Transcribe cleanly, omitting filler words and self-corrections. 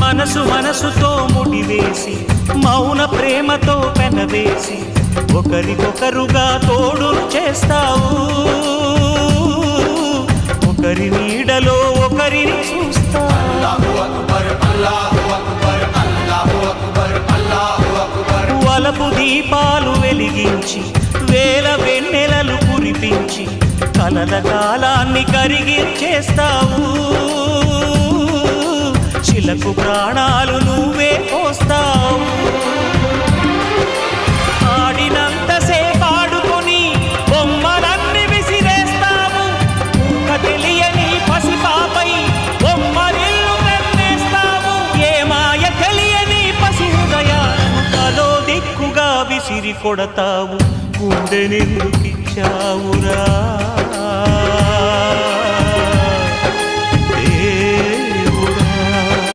మనసు మనసుతో ముడివేసి మౌన ప్రేమతో పెనవేసి ఒకరికొకరుగా తోడును చేస్తావు. ఒకరి నీడలో ఒకరిని చూస్తావు. వలపు దీపాలు వెలిగించి వేల వెన్నెలలు కురిపించి కలల కాలాన్ని కరిగించేస్తావు. శిలకు ప్రాణాలు నువ్వే పోస్తావు. ఆడినంతసేపు ఆడుకొని బొమ్మలన్నీ విసిరేస్తావు. ఊహ తెలియని పసిపాపై బొమ్మరిల్లు వెన్నేస్తావు. ఏ మాయ తెలియని పసి హృదయాలను తలో దిక్కుగా విసిరి కొడతావు. గుండెనెందుకిచ్చావురా?